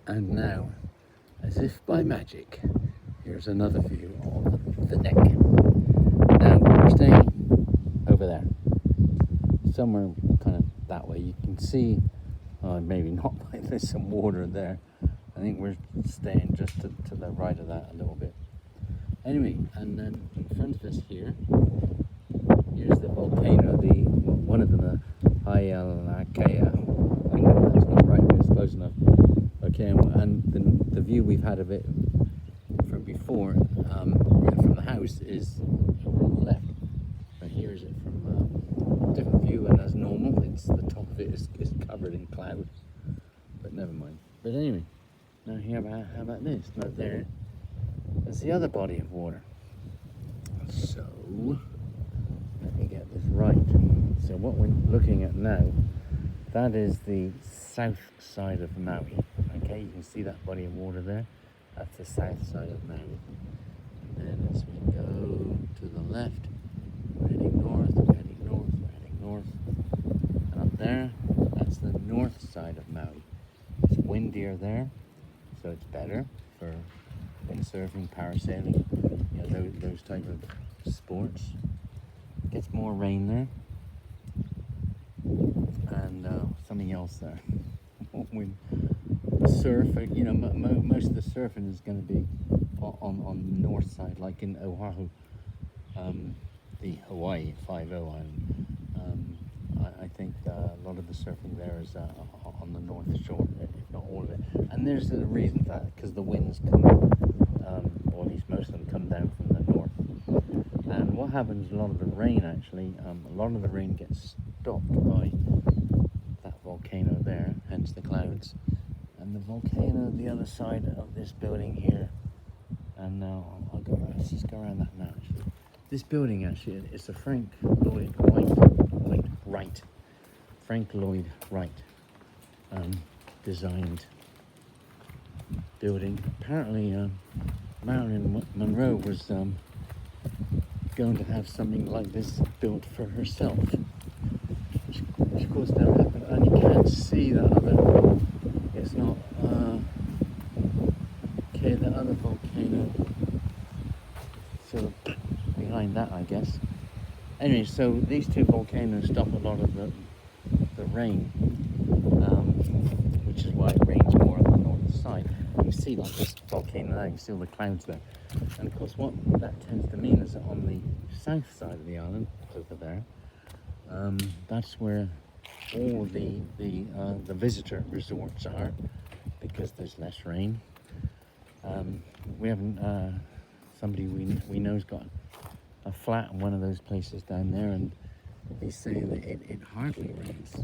And now, as if by magic, here's another view of the neck. Now, we're staying over there, somewhere kind of that way. You can see, maybe not, but there's some water there. I think we're staying just to the right of that a little bit. Anyway, and then in front of us here, here's the volcano, one of them, the Hawaiian. I know that's not right, but it's close enough. Okay, and the view we've had of it from before, from the house, is over on the left. But here's it from a different view, and as normal, it's the top of it is covered in cloud. But never mind. But anyway, now how about this? Now there's the other body of water. So let me get this right. So what we're looking at now, that is the south side of Maui. Okay, you can see that body of water there. That's the south side of Maui. And then as we go to the left, we're heading north, we're heading north, we're heading north. And up there, that's the north side of Maui. It's windier there, so it's better for windsurfing, parasailing, those type of sports. It gets more rain there. And something else there. We surf, most of the surfing is going to be on the north side, like in Oahu, the Hawaii 5-0 island. I think a lot of the surfing there is on the north shore, if not all of it. And there's a reason for that, because the winds come, or at least most of them come down from the north. And what happens, a lot of the rain actually, a lot of the rain gets stopped by that volcano there, hence the clouds. And the volcano, the other side of this building here, and now let's just go around that now actually. This building actually, it's a Frank Lloyd Wright designed building. Apparently Marilyn Monroe was going to have something like this built for herself, which of course never happened. And you can't see that other, it's not, okay, the other volcano sort of behind that, I guess. Anyway, so these two volcanoes stop a lot of the rain, which is why it rains more on the north side. You see like this volcano there, you see all the clouds there. And of course what that tends to mean is that on the south side of the island, over there, that's where all the visitor resorts are, because there's less rain. We haven't, somebody we know's got a flat in one of those places down there, and he's saying that it hardly rains.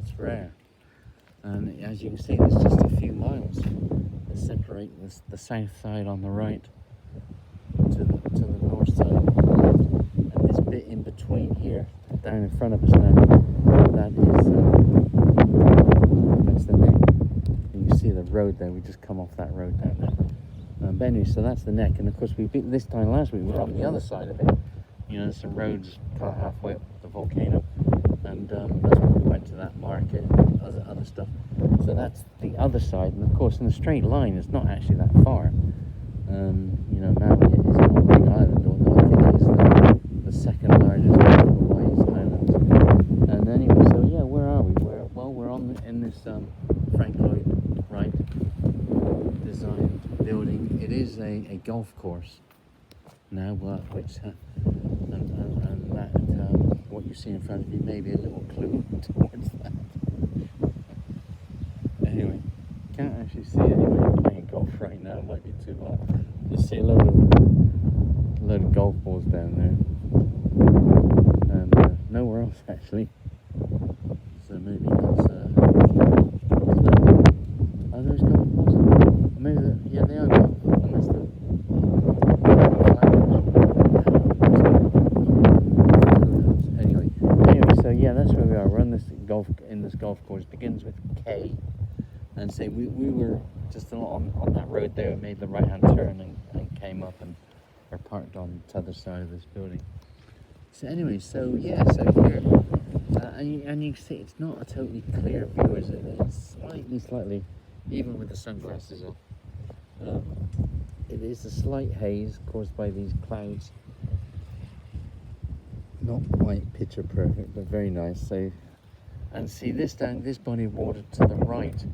It's rare. And as you can see, there's just a few miles that separate the south side on the right to the north side on the left. And this bit in between here, down in front of us now, that's the neck. And you see the road there, we just come off that road down there. But anyway, so that's the neck. And of course, this time last week, we were on the other side of it. There's some roads kind of halfway up the volcano. And that's when we went to that market and other stuff. So that's the other side. And of course, in a straight line, it's not actually that far. Maui is not a big island, although I think it's the second largest of Hawaii's islands. And anyway, so yeah, where are we? We're in this Frank Lloyd Wright designed building. It is a golf course now, which and that what you see in front of you may be a little clue towards that. Anyway, can't actually see anybody playing golf right now. It might be too hot. Just see a load of golf balls down there, and nowhere else actually. So maybe that's are those golf balls? Maybe they are golf, unless they're Anyway, so yeah, that's where we are. We're on this golf course. It begins with K, and say we were just on that road there. We made the right hand turn and came up and are parked on the other side of this building. So anyway, so here, and you can see it's not a totally clear view, is it? It's slightly even with the sunglasses on. It is a slight haze caused by these clouds. Not quite picture perfect, but very nice. So, and see this body of water to the right.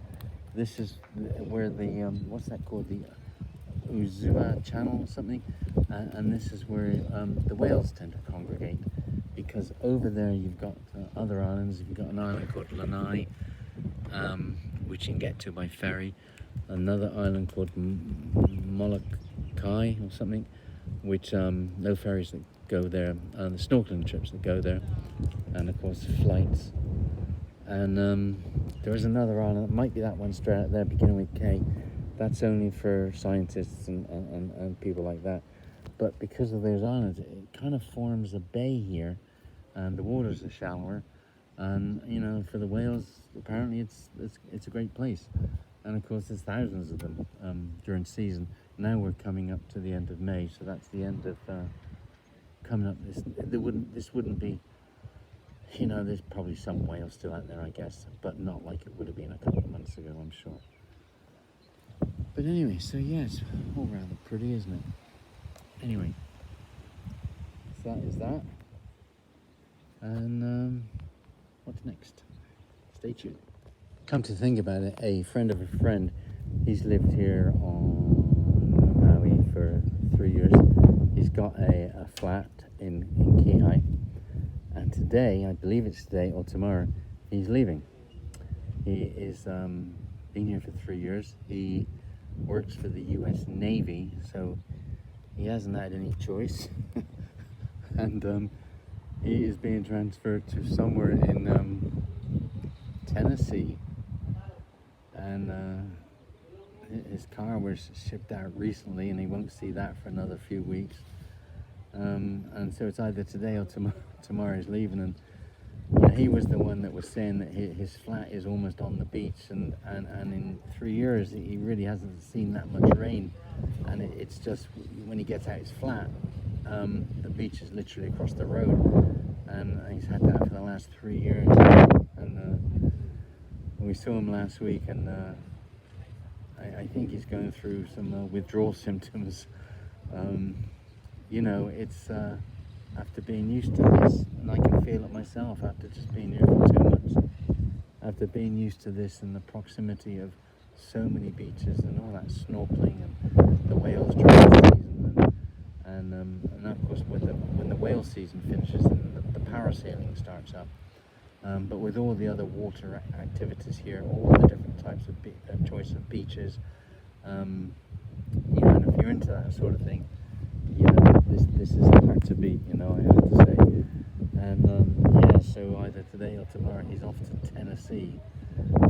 This is where the what's that called? The Uzua Channel or something. And this is where the whales tend to congregate, because over there you've got other islands. You've got an island called Lanai, which you can get to by ferry. Another island called Molokai or something, which no ferries that go there, and the snorkeling trips that go there, and of course flights. And there is another island, it might be that one straight out there beginning with K. That's only for scientists and people like that. But because of those islands, it kind of forms a bay here, and the waters are shallower. And you know, for the whales, apparently it's a great place. And of course, there's thousands of them during season. Now we're coming up to the end of May, so that's the end of coming up. This wouldn't be. You know, there's probably some whales still out there, I guess, but not like it would have been a couple of months ago, I'm sure. But anyway, so yeah, it's all rather pretty, isn't it? Anyway, so that is that. And what's next? Stay tuned. Come to think about it, a friend of a friend, he's lived here on Maui for 3 years. He's got a flat in Kihei. And today, I believe it's today or tomorrow, he's leaving. He is been here for 3 years. He works for the US Navy, so he hasn't had any choice. And he is being transferred to somewhere in Tennessee. And his car was shipped out recently, and he won't see that for another few weeks. And so it's either today or tomorrow he's leaving. And you know, he was the one that was saying that his flat is almost on the beach, and in 3 years he really hasn't seen that much rain. And it's just when he gets out his flat, the beach is literally across the road, and he's had that for the last 3 years. And we saw him last week, and I think he's going through some withdrawal symptoms. You know, it's after being used to this, and I can feel it myself after just being here for 2 months, after being used to this and the proximity of so many beaches and all that snorkeling and the whales dry season, and of course when the whale season finishes and the parasailing starts up. But with all the other water activities here, all the different types of choice of beaches, you know, and if you're into that sort of thing, you know, this is hard to beat, you know, I have to say. And yeah, so either today or tomorrow he's off to Tennessee,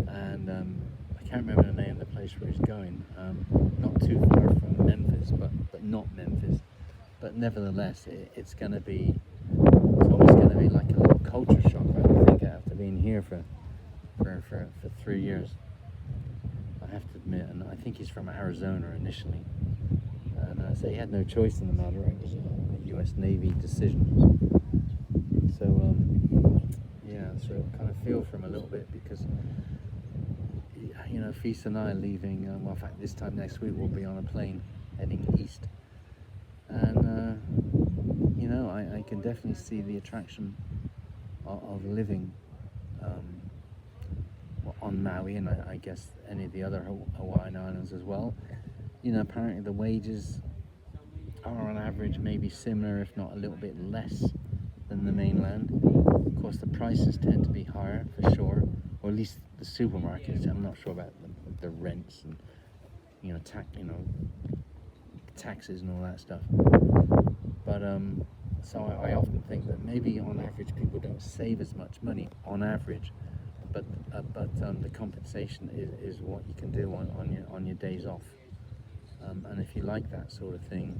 and I can't remember the name of the place where he's going. Not too far from Memphis, but not Memphis. But nevertheless, it's going to be, it's almost going to be like a little culture shock, I think, after being here for 3 years. I have to admit, and I think he's from Arizona initially. And so he had no choice in the matter. It was a US Navy decision. So yeah, so I kind of feel for him a little bit, because you know, Feast and I are leaving. Well, in fact, this time next week we'll be on a plane heading east, and you know, I can definitely see the attraction of living on Maui, and I guess any of the other Hawaiian islands as well. You know, apparently the wages are on average maybe similar, if not a little bit less than the mainland. Of course, the prices tend to be higher for sure, or at least the supermarkets. I'm not sure about the rents and you know taxes and all that stuff. But so I often think that maybe on average people don't save as much money on average, but the compensation is what you can do on your days off. And if you like that sort of thing,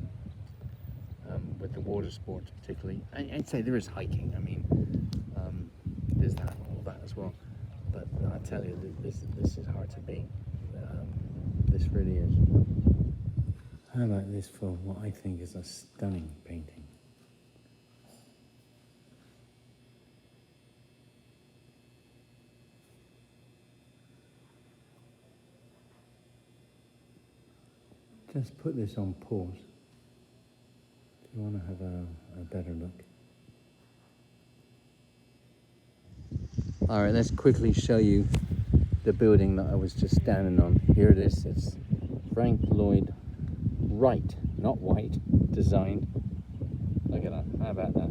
with the water sports particularly, I'd say there is hiking. I mean, there's all that as well. But I tell you, this is hard to beat. This really is. How about this for what I think is a stunning painting? just put this on pause if you want to have a better look. All right, let's quickly show you the building that I was just standing on. Here it is. It's Frank Lloyd Wright, not White, designed. Look at that. How about that?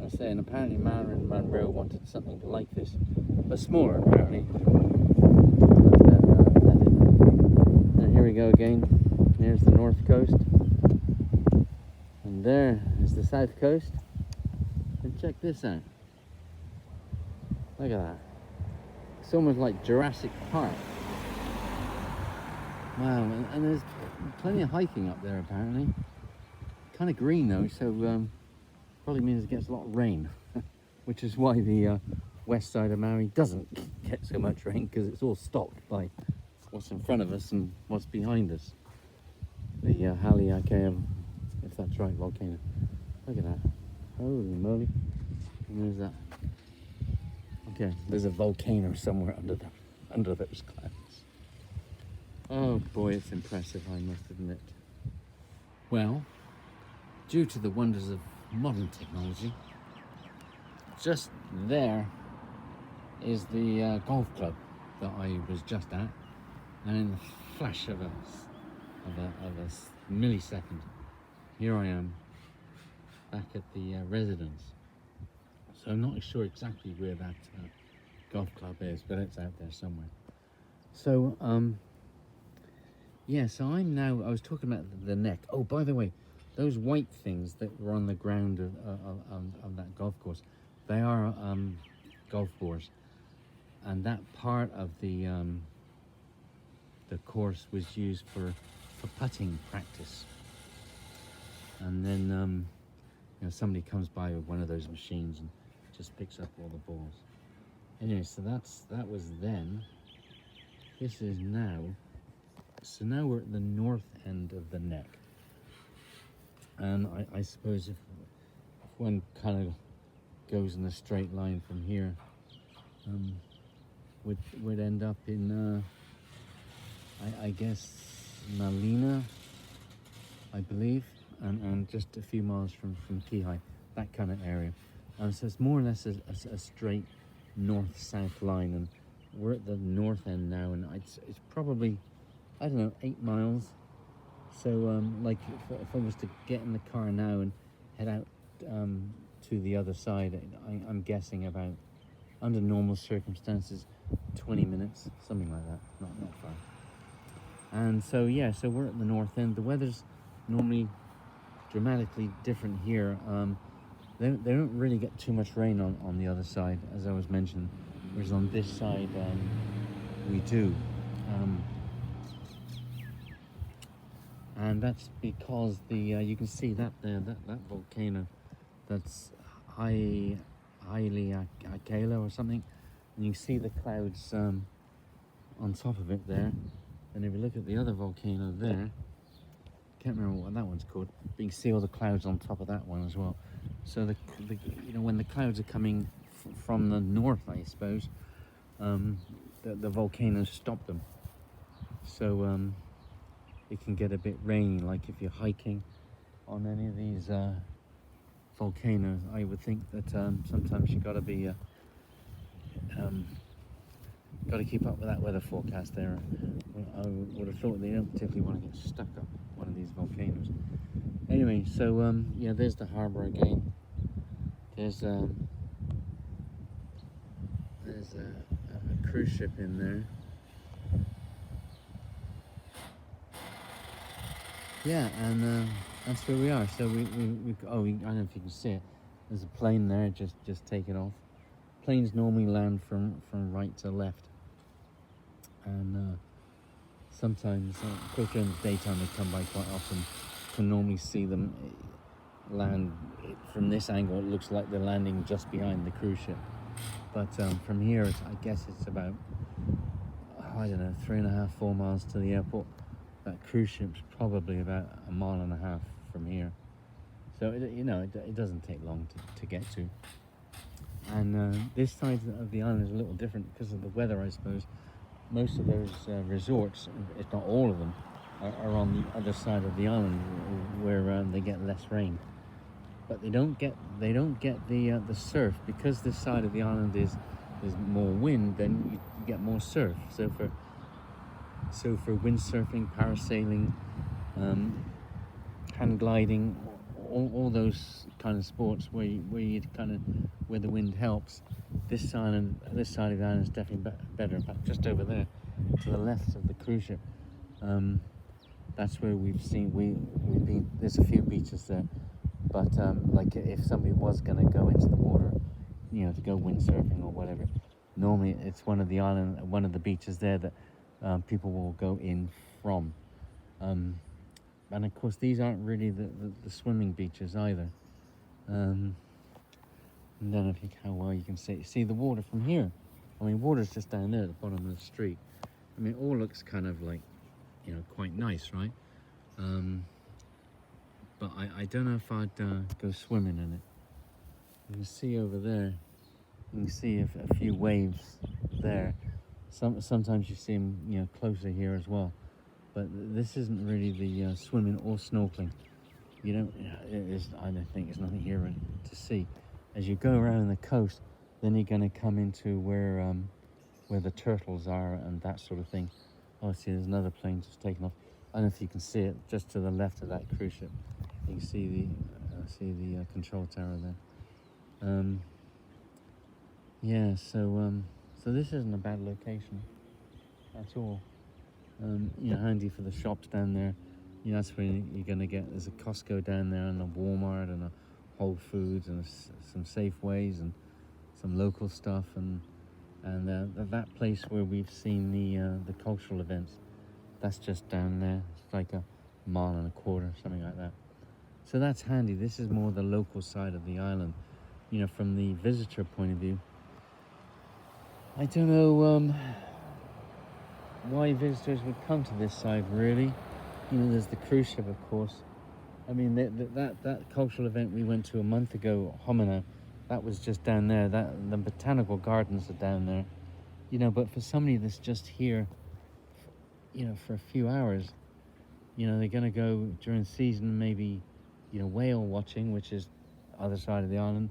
I was saying, apparently Marilyn Monroe wanted something like this, but smaller apparently. And here we go again. Here's the north coast, and there is the south coast. And check this out. Look at that. It's almost like Jurassic Park. Wow, and there's plenty of hiking up there apparently. Kind of green though, so probably means it gets a lot of rain, which is why the west side of Maui doesn't get so much rain, because it's all stopped by what's in front of us and what's behind us. The Hawai'ian, if that's right, volcano. Look at that. Holy moly. And there's that. Okay, there's a volcano somewhere under those clouds. Oh boy, it's impressive, I must admit. Well, due to the wonders of modern technology, just there is the golf club that I was just at, and in the flash of a millisecond, here I am back at the residence. So I'm not sure exactly where that golf club is, but it's out there somewhere. So yeah, so I was talking about the neck. Oh, by the way, those white things that were on the ground of that golf course, they are golf balls, and that part of the course was used for putting practice. And then you know, somebody comes by with one of those machines and just picks up all the balls. Anyway, so that was then. This is now. So now we're at the north end of the neck, and I suppose if one kind of goes in a straight line from here, would end up in I guess Malina, I believe, and just a few miles from Kihei, that kind of area. So it's more or less a straight north-south line, and we're at the north end now, and it's probably, I don't know, 8 miles. So like if I was to get in the car now and head out to the other side, I'm guessing about, under normal circumstances, 20 minutes, something like that, not far. And so yeah, so we're at the north end. The weather's normally dramatically different here. They don't really get too much rain on the other side, as I was mentioning, whereas on this side we do. And that's because you can see that there, that volcano, that's Ha'ili Akela or something, and you can see the clouds on top of it there. And if you look at the other volcano there, can't remember what that one's called, but you can see all the clouds on top of that one as well. So the you know, when the clouds are coming from the north, I suppose, the volcanoes stop them. So it can get a bit rainy, like if you're hiking on any of these volcanoes. I would think that sometimes you got to be got to keep up with that weather forecast there. I would have thought they don't particularly want to get stuck up one of these volcanoes. Anyway, so yeah, there's the harbour again. There's a cruise ship in there. Yeah, and that's where we are. So we I don't know if you can see it. There's a plane there, just taken off. Planes normally land from right to left, and sometimes, of course, during the daytime they come by quite often. You can normally see them land from this angle. It looks like they're landing just behind the cruise ship, but from here, I guess it's about, I don't know, 3.5, 4 miles to the airport. That cruise ship's probably about 1.5 miles from here, so it doesn't take long to get to. And this side of the island is a little different because of the weather, I suppose. Most of those resorts, if not all of them, are on the other side of the island where they get less rain. But they don't get the surf because this side of the island is more wind. Then you get more surf. So for windsurfing, parasailing, hand gliding, all those kind of sports where where the wind helps, this side of the island is definitely better. In fact, just over there to the left of the cruise ship, that's where we've been. There's a few beaches there, but like if somebody was going to go into the water, to go windsurfing or whatever, normally it's one of the beaches there that people will go in from. And of course, these aren't really the swimming beaches either. I don't know how well you can see the water from here. I mean, water's just down there at the bottom of the street. I mean, it all looks kind of like, quite nice, right? But I don't know if I'd go swimming in it. You can see over there, you can see a few waves there. Sometimes you see them, closer here as well. But this isn't really the swimming or snorkeling. I don't think there's nothing here to see. As you go around the coast, then you're going to come into where the turtles are and that sort of thing. Oh, see, there's another plane just taking off. I don't know if you can see it just to the left of that cruise ship. You can see the control tower there. Yeah, so this isn't a bad location at all. Handy for the shops down there. That's where you're going to get, there's a Costco down there and a Walmart and a Whole Foods and some Safeways and some local stuff and that place where we've seen the cultural events, that's just down there. It's like a mile and a quarter, something like that. So that's handy. This is more the local side of the island, from the visitor point of view. I don't know why visitors would come to this side, really. There's the cruise ship, of course. I mean, that cultural event we went to a month ago, Homina, that was just down there. The botanical gardens are down there. But for somebody that's just here, for a few hours, they're going to go during season, maybe, whale watching, which is other side of the island.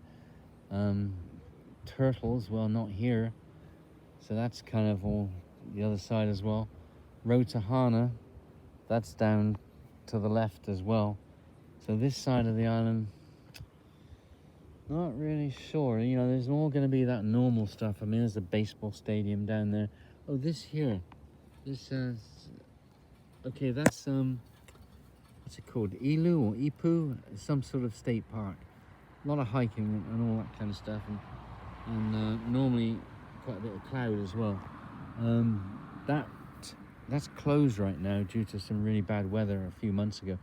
Turtles, well, not here. So that's kind of all the other side as well. Rotahana, that's down to the left as well. So this side of the island, not really sure. There's all going to be that normal stuff. I mean, there's a baseball stadium down there. Oh, this here, okay, that's what's it called? Ilu or Ipu, some sort of state park. A lot of hiking and all that kind of stuff, and normally quite a bit of cloud as well. That's closed right now due to some really bad weather a few months ago,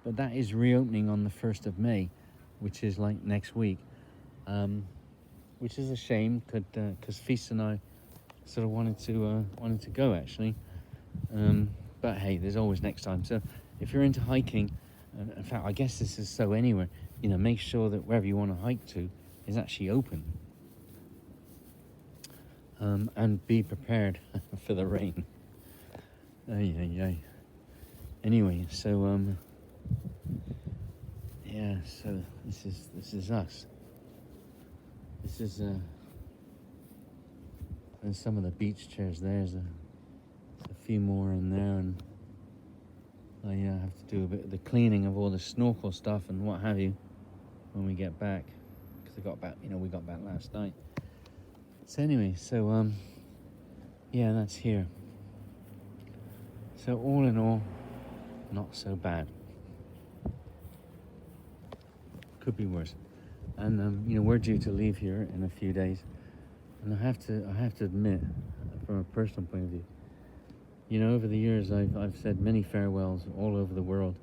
but that is reopening on the 1st of May, which is like next week, which is a shame because Feast and I sort of wanted to go actually, but hey, there's always next time. So if you're into hiking, in fact, I guess this is so anywhere, make sure that wherever you want to hike to is actually open, and be prepared for the rain. Anyway, so yeah, so this is us. This is and some of the beach chairs. There's a few more in there, and I have to do a bit of the cleaning of all the snorkel stuff and what have you when we get back, because we got back last night. So anyway, so yeah, that's here. So all in all, not so bad. Could be worse. And we're due to leave here in a few days, and I have to admit, from a personal point of view, over the years I've said many farewells all over the world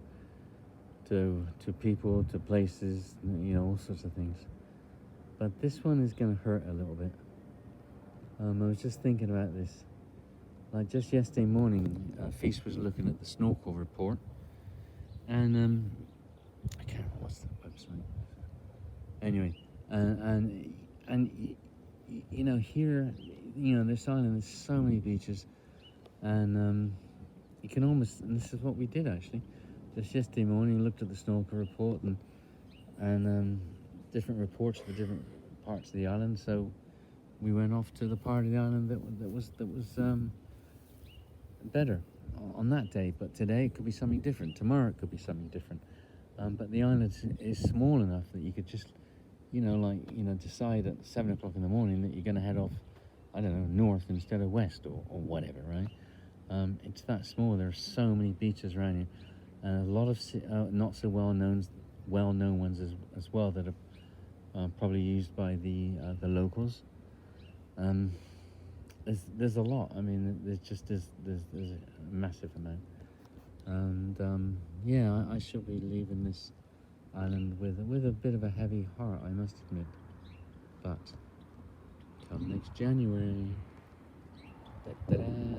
to people, to places, all sorts of things. But this one is going to hurt a little bit. I was just thinking about this. Like just yesterday morning, Feast was looking at the snorkel report, and I can't remember what's the website. Anyway, and here, this island, there's so many beaches, and you can almost, and this is what we did actually, just yesterday morning, looked at the snorkel report and different reports for different parts of the island. So we went off to the part of the island that was better on that day. But today it could be something different. Tomorrow it could be something different. But the island is small enough that you could just, decide at 7 o'clock in the morning that you're going to head off, I don't know, north instead of west or whatever, right? It's that small. There are so many beaches around you, and a lot of not so well-known ones as well that are probably used by the locals. There's a lot. I mean, there's a massive amount, and yeah, I shall be leaving this island with a bit of a heavy heart, I must admit. But come next January, da-da-da.